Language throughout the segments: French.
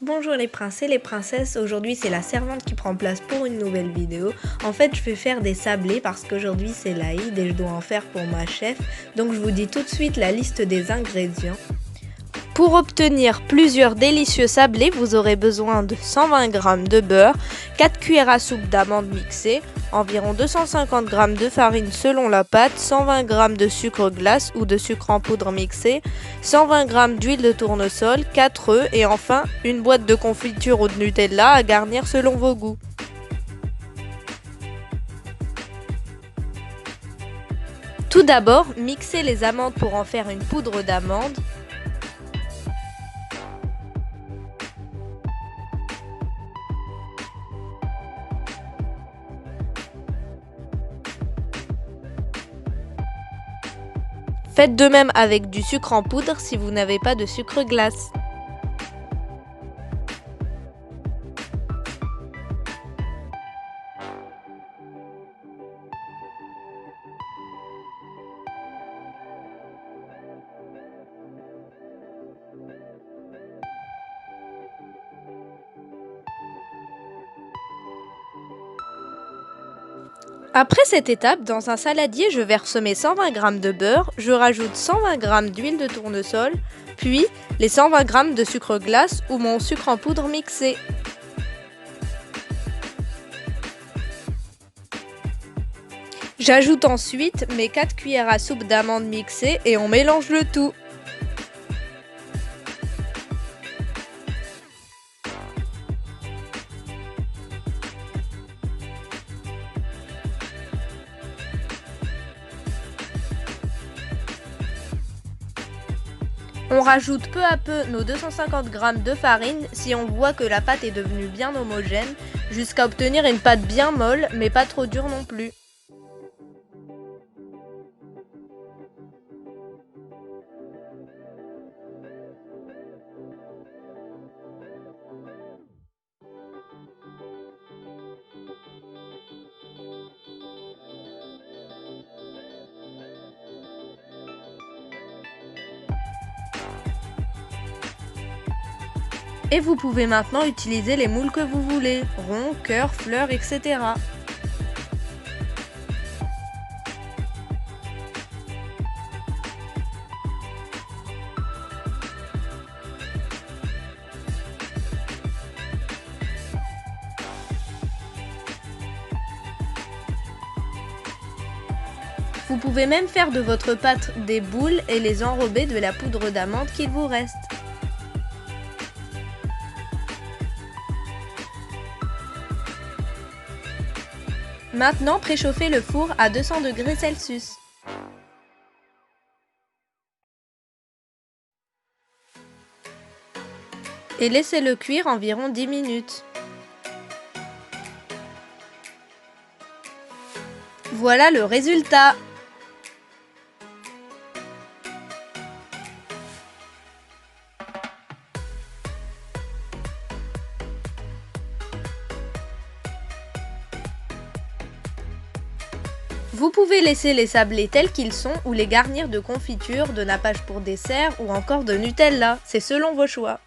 Bonjour les princes et les princesses, aujourd'hui c'est la servante qui prend place pour une nouvelle vidéo. En fait je vais faire des sablés parce qu'aujourd'hui c'est l'Aïd et je dois en faire pour ma chef. Donc je vous dis tout de suite la liste des ingrédients. Pour obtenir plusieurs délicieux sablés, vous aurez besoin de 120 g de beurre, 4 cuillères à soupe d'amandes mixées, environ 250 g de farine selon la pâte, 120 g de sucre glace ou de sucre en poudre mixé, 120 g d'huile de tournesol, 4 œufs et enfin une boîte de confiture ou de Nutella à garnir selon vos goûts. Tout d'abord, mixez les amandes pour en faire une poudre d'amande. Faites de même avec du sucre en poudre si vous n'avez pas de sucre glace. Après cette étape, dans un saladier, je verse mes 120 g de beurre, je rajoute 120 g d'huile de tournesol, puis les 120 g de sucre glace ou mon sucre en poudre mixé. J'ajoute ensuite mes 4 cuillères à soupe d'amandes mixées et on mélange le tout. On rajoute peu à peu nos 250 g de farine si on voit que la pâte est devenue bien homogène, jusqu'à obtenir une pâte bien molle mais pas trop dure non plus. Et vous pouvez maintenant utiliser les moules que vous voulez, ronds, cœurs, fleurs, etc. Vous pouvez même faire de votre pâte des boules et les enrober de la poudre d'amande qu'il vous reste. Maintenant, préchauffez le four à 200 degrés Celsius. Et laissez-le cuire environ 10 minutes. Voilà le résultat. Vous pouvez laisser les sablés tels qu'ils sont ou les garnir de confiture, de nappage pour dessert ou encore de Nutella, c'est selon vos choix.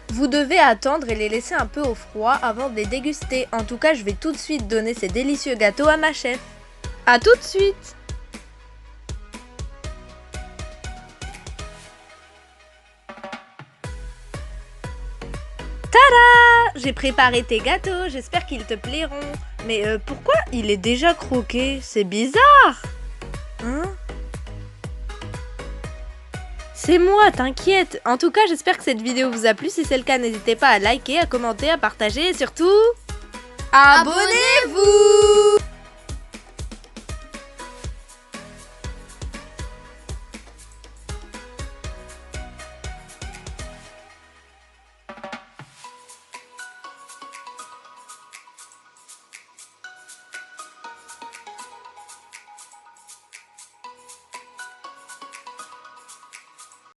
Vous devez attendre et les laisser un peu au froid avant de les déguster. En tout cas, je vais tout de suite donner ces délicieux gâteaux à ma chef. A tout de suite! Tada! J'ai préparé tes gâteaux, j'espère qu'ils te plairont. Mais pourquoi il est déjà croqué? C'est bizarre! Hein? C'est moi, t'inquiète. En tout cas, j'espère que cette vidéo vous a plu. Si c'est le cas, n'hésitez pas à liker, à commenter, à partager et surtout... abonnez-vous!